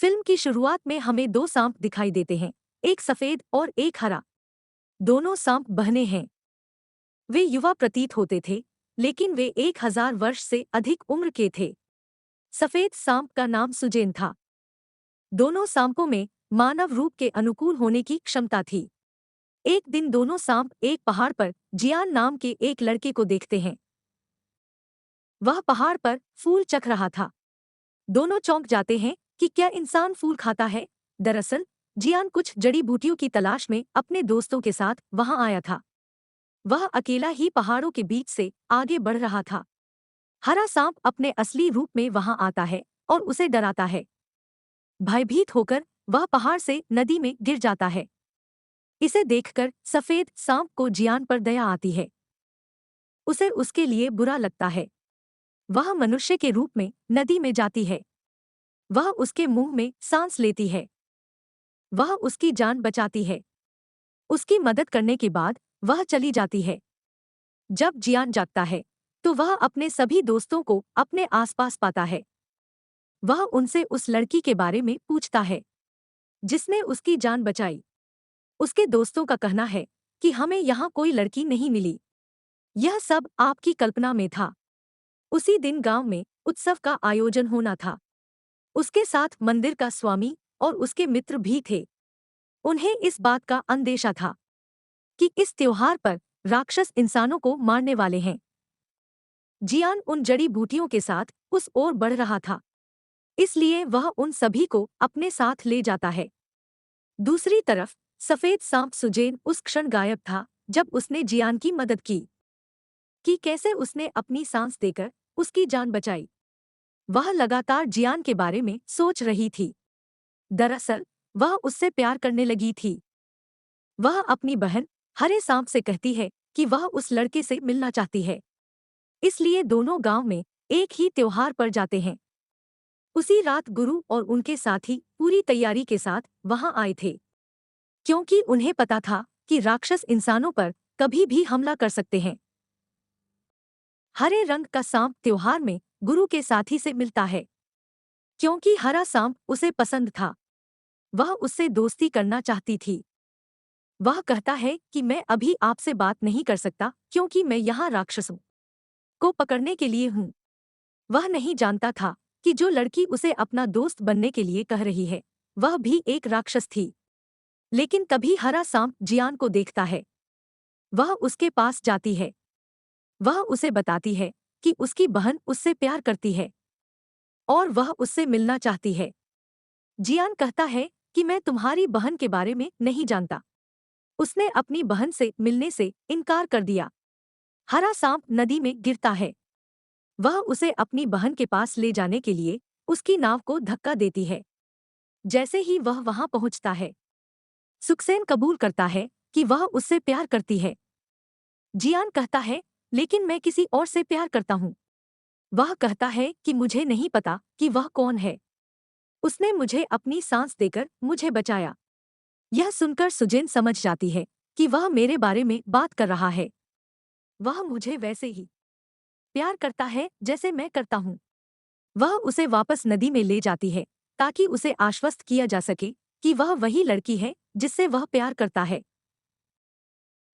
Film की शुरुआत में हमें दो सांप दिखाई देते हैं, एक सफेद और एक हरा। दोनों सांप बहने हैं। वे युवा प्रतीत होते थे, लेकिन वे 1000 वर्ष से अधिक उम्र के थे। सफेद सांप का नाम सुजेन था। दोनों सांपों में मानव रूप के अनुकूल होने की क्षमता थी। एक दिन दोनों सांप एक पहाड़ पर जियान नाम के एक लड़के को देखते हैं। वह पहाड़ पर फूल चख रहा था। दोनों चौंक जाते हैं कि क्या इंसान फूल खाता है। दरअसल जियान कुछ जड़ी बूटियों की तलाश में अपने दोस्तों के साथ वहां आया था। वह अकेला ही पहाड़ों के बीच से आगे बढ़ रहा था। हरा सांप अपने असली रूप में वहां आता है और उसे डराता है। भयभीत होकर वह पहाड़ से नदी में गिर जाता है। इसे देखकर सफेद सांप को जियान पर दया आती है। उसे उसके लिए बुरा लगता है। वह मनुष्य के रूप में नदी में जाती है। वह उसके मुंह में सांस लेती है। वह उसकी जान बचाती है। उसकी मदद करने के बाद वह चली जाती है। जब जियान जागता है तो वह अपने सभी दोस्तों को अपने आसपास पाता है। वह उनसे उस लड़की के बारे में पूछता है जिसने उसकी जान बचाई। उसके दोस्तों का कहना है कि हमें यहाँ कोई लड़की नहीं मिली। यह सब आपकी कल्पना में था। उसी दिन गांव में उत्सव का आयोजन होना था। उसके साथ मंदिर का स्वामी और उसके मित्र भी थे। उन्हें इस बात का अंदेशा था कि इस त्योहार पर राक्षस इंसानों को मारने वाले हैं। जियान उन जड़ी बूटियों के साथ उस ओर बढ़ रहा था, इसलिए वह उन सभी को अपने साथ ले जाता है। दूसरी तरफ सफेद सांप सुजेन उस क्षण गायब था जब उसने जियान की मदद की। कि कैसे उसने अपनी सांस देकर उसकी जान बचाई। वह लगातार जियान के बारे में सोच रही थी। दरअसल वह उससे प्यार करने लगी थी। वह अपनी बहन हरे सांप से कहती है कि वह उस लड़के से मिलना चाहती है। इसलिए दोनों गांव में एक ही त्योहार पर जाते हैं। उसी रात गुरु और उनके साथी पूरी तैयारी के साथ वहां आए थे, क्योंकि उन्हें पता था कि राक्षस इंसानों पर कभी भी हमला कर सकते हैं। हरे रंग का सांप त्योहार में गुरु के साथी से मिलता है, क्योंकि हरा सांप उसे पसंद था। वह उससे दोस्ती करना चाहती थी। वह कहता है कि मैं अभी आपसे बात नहीं कर सकता क्योंकि मैं यहाँ राक्षसों को पकड़ने के लिए हूँ। वह नहीं जानता था कि जो लड़की उसे अपना दोस्त बनने के लिए कह रही है वह भी एक राक्षस थी। लेकिन तभी हरा सांप जियान को देखता है। वह उसके पास जाती है। वह उसे बताती है कि उसकी बहन उससे प्यार करती है और वह उससे मिलना चाहती है। जियान कहता है कि मैं तुम्हारी बहन के बारे में नहीं जानता। उसने अपनी बहन से मिलने से इनकार कर दिया। हरा सांप नदी में गिरता है। वह उसे अपनी बहन के पास ले जाने के लिए उसकी नाव को धक्का देती है। जैसे ही वह वहां पहुंचता है, सुखसेन कबूल करता है कि वह उससे प्यार करती है। जियान कहता है लेकिन मैं किसी और से प्यार करता हूँ। वह कहता है कि मुझे नहीं पता कि वह कौन है। उसने मुझे अपनी सांस देकर मुझे बचाया। यह सुनकर सुजेन समझ जाती है कि वह मेरे बारे में बात कर रहा है। वह मुझे वैसे ही प्यार करता है जैसे मैं करता हूँ। वह उसे वापस नदी में ले जाती है ताकि उसे आश्वस्त किया जा सके कि वह वही लड़की है जिससे वह प्यार करता है।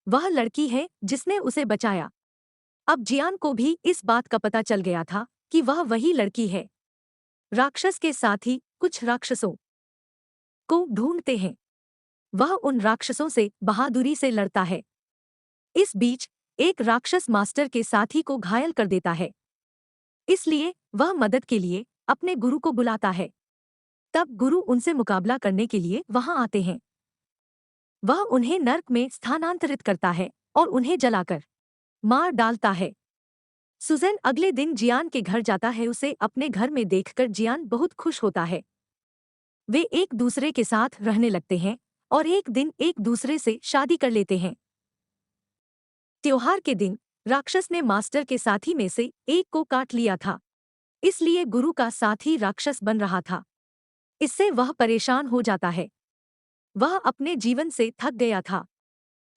वह लड़की है जिसने उसे बचाया। अब जियान को भी इस बात का पता चल गया था कि वह वही लड़की है। राक्षस के साथ ही कुछ राक्षसों को ढूंढते हैं। वह उन राक्षसों से बहादुरी से लड़ता है। इस बीच एक राक्षस मास्टर के साथी को घायल कर देता है। इसलिए वह मदद के लिए अपने गुरु को बुलाता है। तब गुरु उनसे मुकाबला करने के लिए वहां आते हैं। वह उन्हें नर्क में स्थानांतरित करता है और उन्हें जलाकर मार डालता है। सुजैन अगले दिन जियान के घर जाता है। उसे अपने घर में देखकर जियान बहुत खुश होता है। वे एक दूसरे के साथ रहने लगते हैं और एक दिन एक दूसरे से शादी कर लेते हैं। त्योहार के दिन राक्षस ने मास्टर के साथी में से एक को काट लिया था, इसलिए गुरु का साथी राक्षस बन रहा था। इससे वह परेशान हो जाता है। वह अपने जीवन से थक गया था।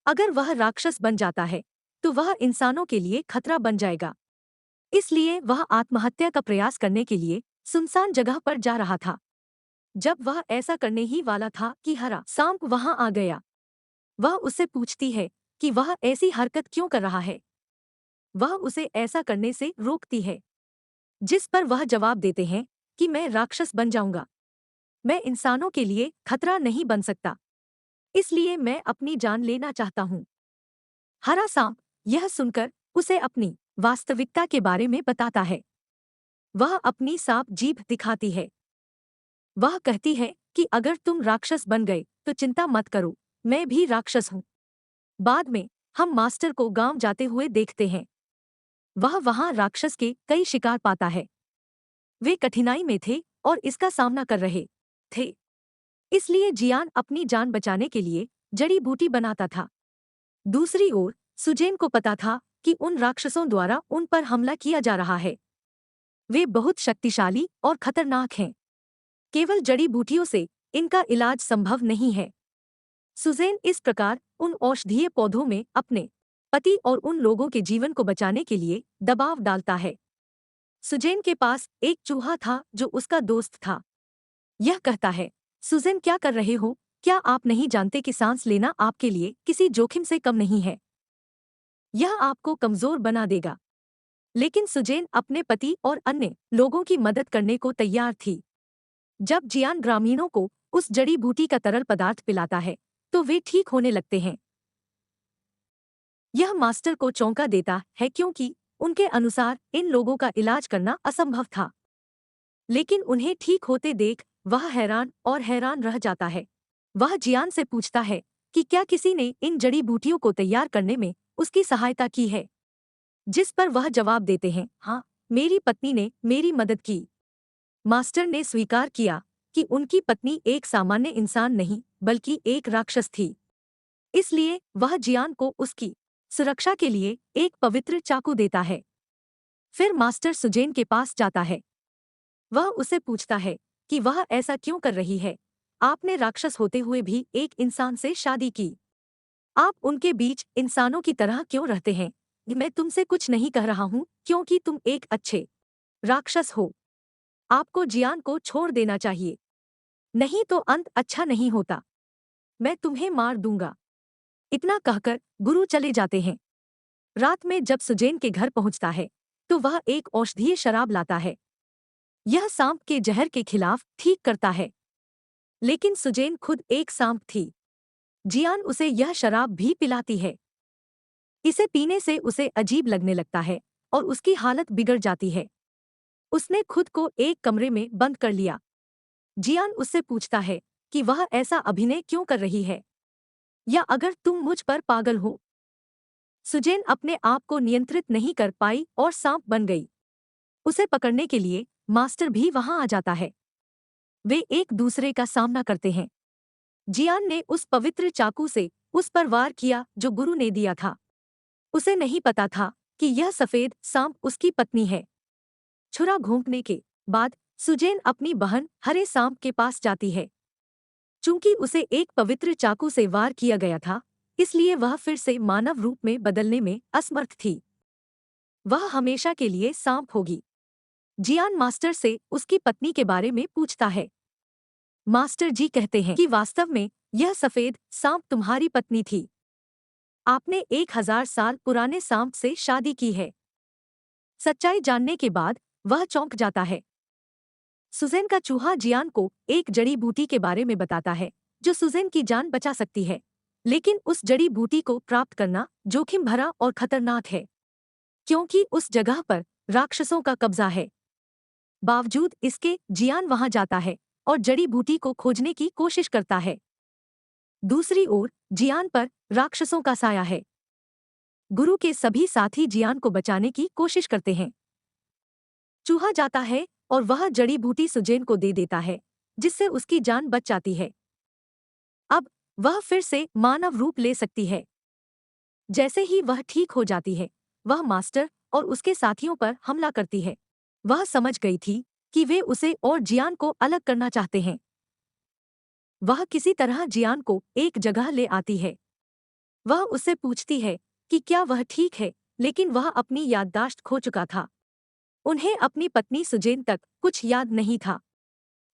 अगर वह राक्षस बन जाता है तो वह इंसानों के लिए खतरा बन जाएगा। इसलिए वह आत्महत्या का प्रयास करने के लिए सुनसान जगह पर जा रहा था। जब वह ऐसा करने ही वाला था कि हरा सांप वहां आ गया। वह उससे पूछती है कि वह ऐसी हरकत क्यों कर रहा है। वह उसे ऐसा करने से रोकती है, जिस पर वह जवाब देते हैं कि मैं राक्षस बन जाऊंगा। मैं इंसानों के लिए खतरा नहीं बन सकता, इसलिए मैं अपनी जान लेना चाहता हूँ। हरा सांप यह सुनकर उसे अपनी वास्तविकता के बारे में बताता है। वह अपनी सांप जीभ दिखाती है। वह कहती है कि अगर तुम राक्षस बन गए तो चिंता मत करो, मैं भी राक्षस हूँ। बाद में हम मास्टर को गांव जाते हुए देखते हैं। वह वहां राक्षस के कई शिकार पाता है। वे कठिनाई में थे और इसका सामना कर रहे थे। इसलिए जियान अपनी जान बचाने के लिए जड़ी बूटी बनाता था। दूसरी ओर सुजेन को पता था कि उन राक्षसों द्वारा उन पर हमला किया जा रहा है। वे बहुत शक्तिशाली और खतरनाक हैं। केवल जड़ी बूटियों से इनका इलाज संभव नहीं है। सुजेन इस प्रकार उन औषधीय पौधों में अपने पति और उन लोगों के जीवन को बचाने के लिए दबाव डालता है। सुजेन के पास एक चूहा था जो उसका दोस्त था। यह कहता है, सुजेन क्या कर रहे हो? क्या आप नहीं जानते कि सांस लेना आपके लिए किसी जोखिम से कम नहीं है? यह आपको कमजोर बना देगा। लेकिन सुजेन अपने पति और अन्य लोगों की मदद करने को तैयार थी। जब जियान ग्रामीणों को उस जड़ी बूटी का तरल पदार्थ पिलाता है तो वे ठीक होने लगते हैं। यह मास्टर को चौंका देता है क्योंकि उनके अनुसार इन लोगों का इलाज करना असंभव था। लेकिन उन्हें ठीक होते देख वह हैरान और हैरान रह जाता है। वह जियान से पूछता है कि क्या किसी ने इन जड़ी बूटियों को तैयार करने में उसकी सहायता की है, जिस पर वह जवाब देते हैं, हाँ, मेरी पत्नी ने मेरी मदद की। मास्टर ने स्वीकार किया कि उनकी पत्नी एक सामान्य इंसान नहीं बल्कि एक राक्षस थी। इसलिए वह जियान को उसकी सुरक्षा के लिए एक पवित्र चाकू देता है। फिर मास्टर सुजेन के पास जाता है। वह उसे पूछता है कि वह ऐसा क्यों कर रही है। आपने राक्षस होते हुए भी एक इंसान से शादी की। आप उनके बीच इंसानों की तरह क्यों रहते हैं? मैं तुमसे कुछ नहीं कह रहा हूँ क्योंकि तुम एक अच्छे राक्षस हो। आपको जियान को छोड़ देना चाहिए, नहीं तो अंत अच्छा नहीं होता। मैं तुम्हें मार दूंगा। इतना कहकर गुरु चले जाते हैं। रात में जब सुजेन के घर पहुंचता है तो वह एक औषधीय शराब लाता है। यह सांप के जहर के खिलाफ ठीक करता है। लेकिन सुजेन खुद एक सांप थी। जियान उसे यह शराब भी पिलाती है। इसे पीने से उसे अजीब लगने लगता है और उसकी हालत बिगड़ जाती है। उसने खुद को एक कमरे में बंद कर लिया। जियान उससे पूछता है कि वह ऐसा अभिनय क्यों कर रही है, या अगर तुम मुझ पर पागल हो। सुजेन अपने आप को नियंत्रित नहीं कर पाई और सांप बन गई। उसे पकड़ने के लिए मास्टर भी वहां आ जाता है। वे एक दूसरे का सामना करते हैं। जियान ने उस पवित्र चाकू से उस पर वार किया जो गुरु ने दिया था। उसे नहीं पता था कि यह सफेद सांप उसकी पत्नी है। छुरा घोंपने के बाद सुजेन अपनी बहन हरे सांप के पास जाती है। चूंकि उसे एक पवित्र चाकू से वार किया गया था, इसलिए वह फिर से मानव रूप में बदलने में असमर्थ थी। वह हमेशा के लिए सांप होगी। जियान मास्टर से उसकी पत्नी के बारे में पूछता है। मास्टर जी कहते हैं कि वास्तव में यह सफेद सांप तुम्हारी पत्नी थी। आपने 1000 साल पुराने सांप से शादी की है। सच्चाई जानने के बाद वह चौंक जाता है। सुजेन का चूहा जियान को एक जड़ी बूटी के बारे में बताता है जो सुजेन की जान बचा सकती है। लेकिन उस जड़ी बूटी को प्राप्त करना जोखिम भरा और खतरनाक है, क्योंकि उस जगह पर राक्षसों का कब्जा है। बावजूद इसके जियान वहां जाता है और जड़ी बूटी को खोजने की कोशिश करता है। दूसरी ओर जियान पर राक्षसों का साया है। गुरु के सभी साथी जियान को बचाने की कोशिश करते हैं। चूहा जाता है और वह जड़ी बूटी सुजेन को दे देता है, जिससे उसकी जान बच जाती है। अब वह फिर से मानव रूप ले सकती है। जैसे ही वह ठीक हो जाती है, वह मास्टर और उसके साथियों पर हमला करती है। वह समझ गई थी कि वे उसे और जियान को अलग करना चाहते हैं। वह किसी तरह जियान को एक जगह ले आती है। वह उससे पूछती है कि क्या वह ठीक है, लेकिन वह अपनी याददाश्त खो चुका था। उन्हें अपनी पत्नी सुजेन तक कुछ याद नहीं था।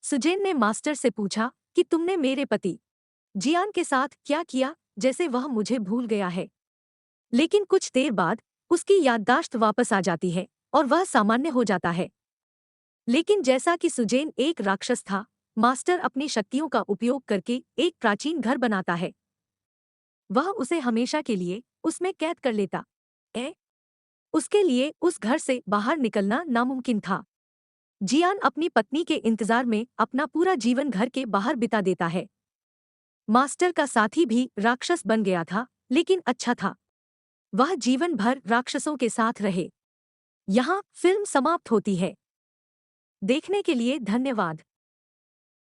सुजैन ने मास्टर से पूछा कि तुमने मेरे पति जियान के साथ क्या किया, जैसे वह मुझे भूल गया है। लेकिन कुछ देर बाद उसकी याददाश्त वापस आ जाती है और वह सामान्य हो जाता है। लेकिन जैसा कि सुजैन एक राक्षस था, मास्टर अपनी शक्तियों का उपयोग करके एक प्राचीन घर बनाता है। वह उसे हमेशा के लिए उसमें कैद कर लेता है। उसके लिए उस घर से बाहर निकलना नामुमकिन था। जियान अपनी पत्नी के इंतजार में अपना पूरा जीवन घर के बाहर बिता देता है। मास्टर का साथी भी राक्षस बन गया था, लेकिन अच्छा था। वह जीवन भर राक्षसों के साथ रहे। यहाँ फिल्म समाप्त होती है। देखने के लिए धन्यवाद।